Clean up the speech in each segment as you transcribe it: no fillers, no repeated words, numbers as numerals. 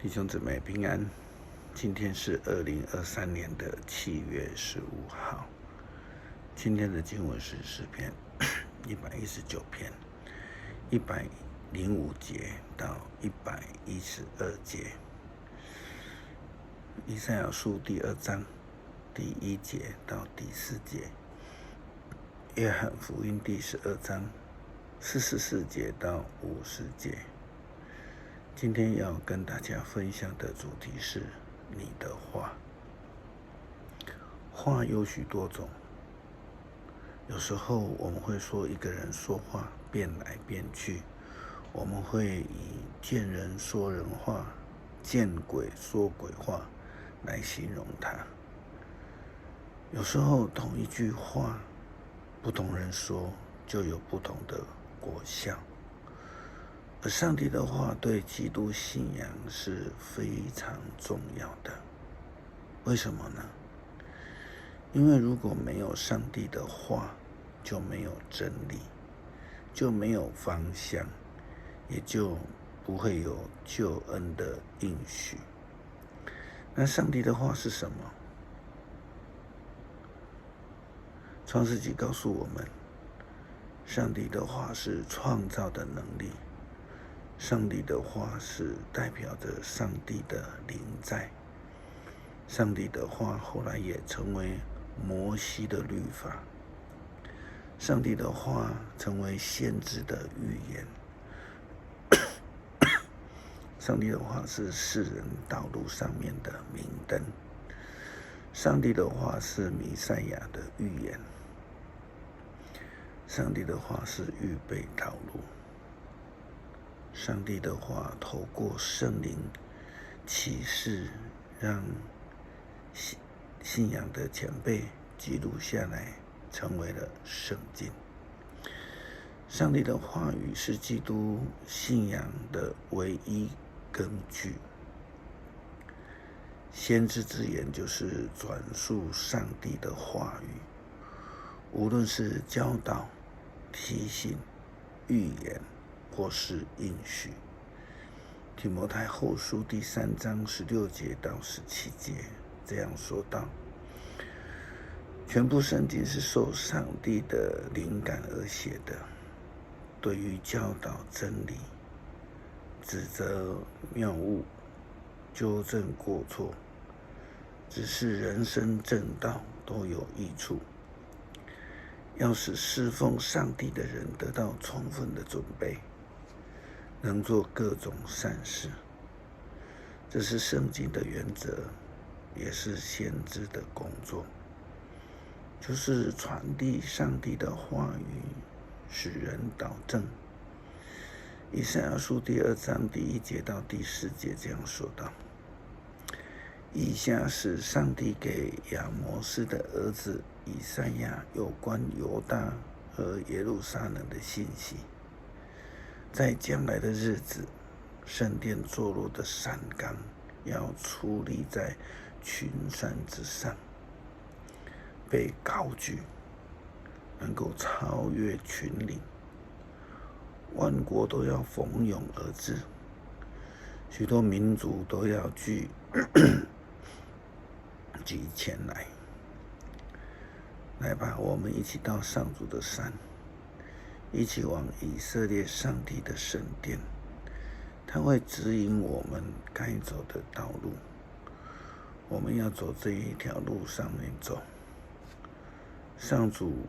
弟兄姊妹平安，今天是2023年的7月15号。今天的经文是诗篇119篇105节到112节，以赛亚书第2章第1节到第4节，约翰福音第12章44节到50节。今天要跟大家分享的主题是你的话。话有许多种，有时候我们会说一个人说话变来变去，我们会以见人说人话，见鬼说鬼话来形容他。有时候同一句话，不同人说就有不同的果效。而上帝的话对基督信仰是非常重要的。为什么呢？因为如果没有上帝的话，就没有真理，就没有方向，也就不会有救恩的应许。那上帝的话是什么？创世纪告诉我们，上帝的话是创造的能力。上帝的话是代表着上帝的临在。上帝的话后来也成为摩西的律法。上帝的话成为先知的预言。上帝的话是世人道路上面的明灯。上帝的话是弥赛亚的预言。上帝的话是预备道路。上帝的话透过圣灵启示，让信仰的前辈记录下来，成为了圣经。上帝的话语是基督信仰的唯一根据。先知之言就是转述上帝的话语，无论是教导、提醒、预言或是应许。提摩太后书第3章16节到17节这样说道：全部圣经是受上帝的灵感而写的，对于教导真理、指责谬误、纠正过错、指示人生正道都有益处，要使侍奉上帝的人得到充分的准备，能做各种善事。这是圣经的原则，也是先知的工作，就是传递上帝的话语，使人导正。以赛亚书第2章第1节到第4节这样说道：以下是上帝给亚摩斯的儿子以赛亚有关犹大和耶路撒冷的信息。在将来的日子，圣殿坐落的山冈要矗立在群山之上，被高举，能够超越群岭。万国都要蜂拥而至，许多民族都要聚前来。来吧，我们一起到上主的山，一起往以色列上帝的圣殿，他会指引我们该走的道路。我们要走这一条路上面走。上主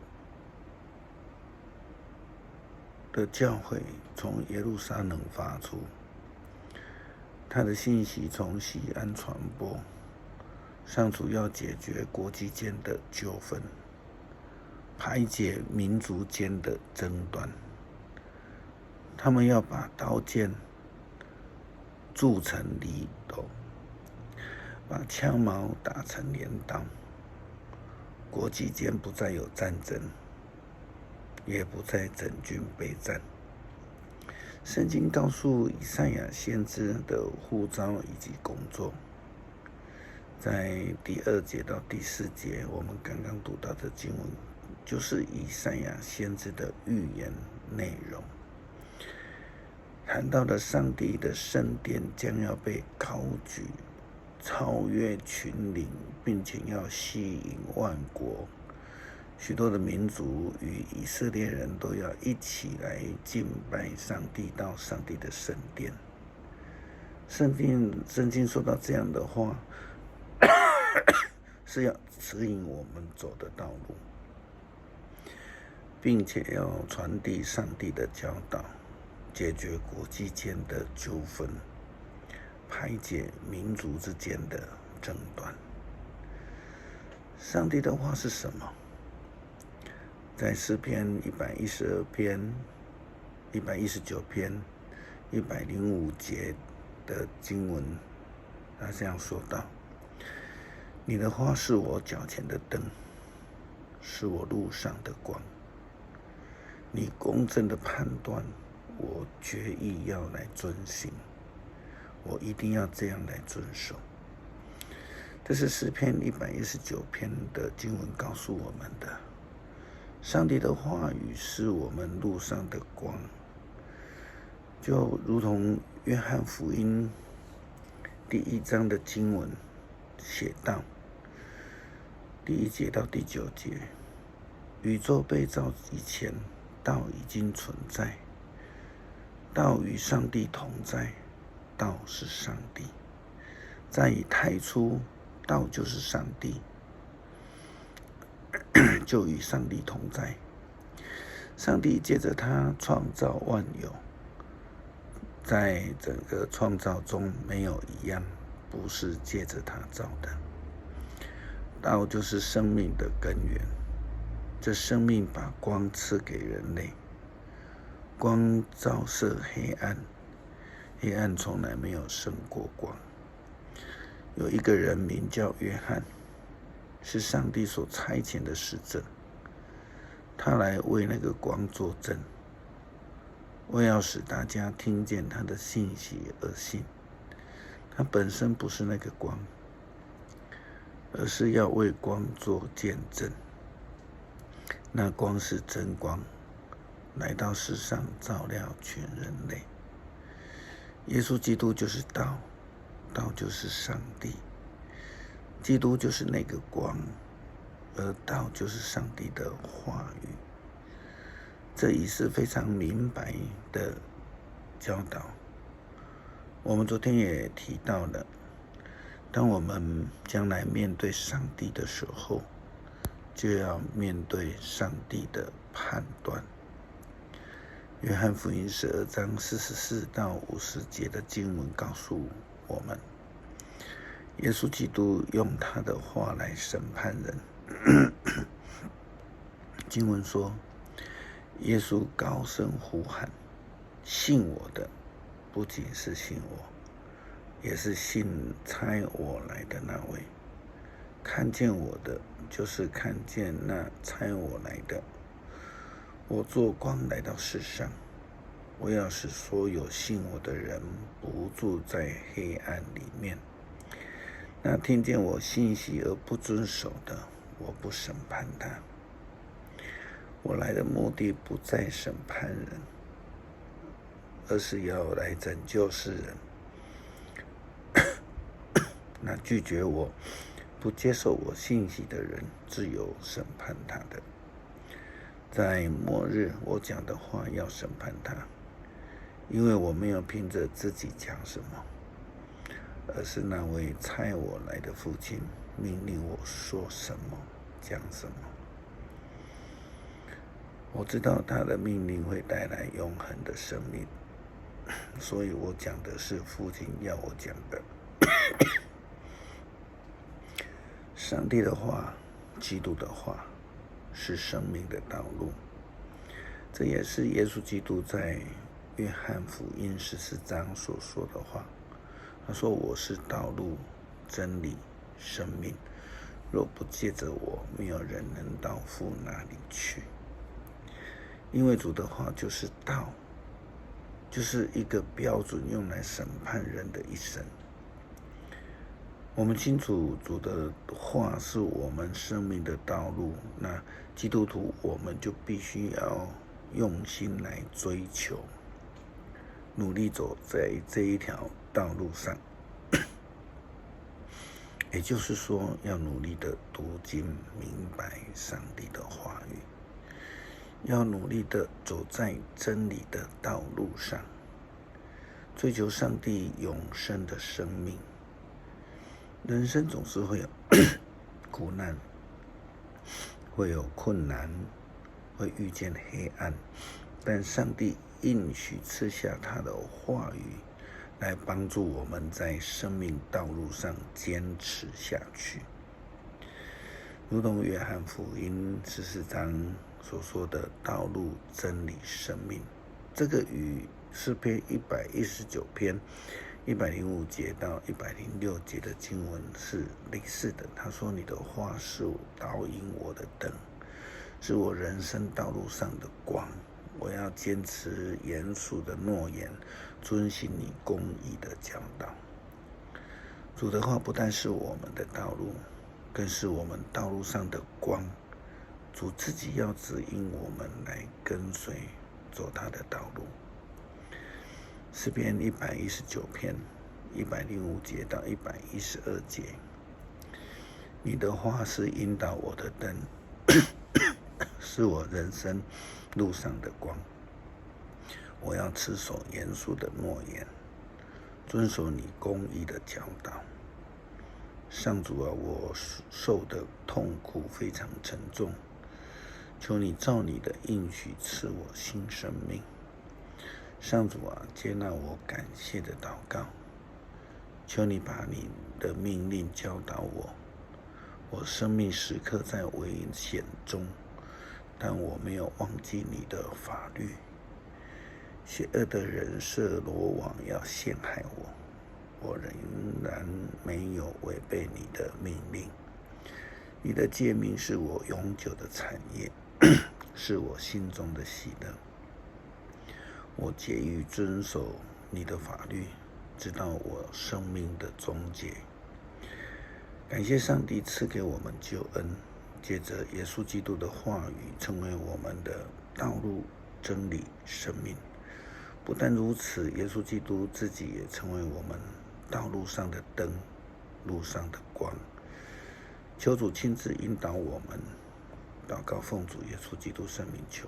的教诲从耶路撒冷发出，他的信息从西安传播。上主要解决国际间的纠纷，排解民族间的争端。他们要把刀剑铸成犁斗，把枪矛打成镰刀。国际间不再有战争，也不再整军备战。圣经告诉以赛亚先知的呼召以及工作，在第2节到第4节，我们刚刚读到的经文，就是以赛亚先知的预言内容。谈到了上帝的圣殿将要被高举，超越群领，并且要吸引万国，许多的民族与以色列人都要一起来敬拜上帝，到上帝的圣殿。圣经说到这样的话，是要指引我们走的道路，并且要传递上帝的教导，解决国际间的纠纷，排解民族之间的争端。上帝的话是什么？在诗篇112篇、119篇、105节的经文，他这样说道：你的话是我脚前的灯，是我路上的光。你公正的判断，我决意要来遵行，我一定要这样来遵守。这是诗篇119篇的经文告诉我们的。上帝的话语是我们路上的光，就如同约翰福音第1章的经文写道，第1节到第9节，宇宙被造以前，道已经存在，道与上帝同在，道是上帝。在以太初，道就是上帝，就与上帝同在。上帝借着他创造万有，在整个创造中没有一样不是借着他造的。道就是生命的根源，这生命把光赐给人类，光照射黑暗，黑暗从来没有胜过光。有一个人名叫约翰，是上帝所差遣的使者，他来为那个光作证，为要使大家听见他的信息而信。他本身不是那个光，而是要为光做见证。那光是真光，来到世上照亮全人类。耶稣基督就是道，道就是上帝，基督就是那个光，而道就是上帝的话语。这已是非常明白的教导。我们昨天也提到了，当我们将来面对上帝的时候，就要面对上帝的判断。约翰福音12章44到50节的经文告诉我们，耶稣基督用他的话来审判人。经文说，耶稣高声呼喊，信我的不仅是信我，也是信差我来的那位。看见我的，就是看见那差我来的。我做光来到世上，我要使所有信我的人不住在黑暗里面。那听见我信息而不遵守的，我不审判他。我来的目的不在审判人，而是要来拯救世人。那拒绝我、不接受我信息的人，自有审判他的。在末日，我讲的话要审判他，因为我没有凭着自己讲什么，而是那位差我来的父亲命令我说什么，讲什么。我知道他的命令会带来永恒的生命，所以我讲的是父亲要我讲的。上帝的话，基督的话，是生命的道路。这也是耶稣基督在约翰福音14章所说的话。他说，我是道路、真理、生命，若不借着我，没有人能到父那里去。因为主的话就是道，就是一个标准用来审判人的一生。我们清楚主的话是我们生命的道路，那基督徒我们就必须要用心来追求，努力走在这一条道路上。也就是说，要努力的读经，明白上帝的话语，要努力的走在真理的道路上，追求上帝永生的生命。人生总是会有苦难，会有困难，会遇见黑暗，但上帝应许赐下他的话语，来帮助我们在生命道路上坚持下去。如同约翰福音14章所说的道路、真理、生命，这个与诗篇119篇105节到106节的经文是类似的。他说：你的话是导引我的灯，是我人生道路上的光。我要坚持严肃的诺言，遵行你公义的教导。主的话不但是我们的道路，更是我们道路上的光。主自己要指引我们来跟随走他的道路。诗篇119篇105节到112节，你的话是引导我的灯，是我人生路上的光。我要持守严肃的诺言，遵守你公义的教导。上主啊，我受的痛苦非常沉重，求你照你的应许赐我新生命。上主啊，接纳我感谢的祷告，求你把你的命令教导我。我生命时刻在危险中，但我没有忘记你的法律。邪恶的人设罗网要陷害我，我仍然没有违背你的命令。你的诫命是我永久的产业，是我心中的喜乐。我竭于遵守你的法律，直到我生命的终结。感谢上帝赐给我们救恩，借着耶稣基督的话语成为我们的道路、真理、生命。不但如此，耶稣基督自己也成为我们道路上的灯，路上的光。求主亲自引导我们，祷告奉主耶稣基督圣名求。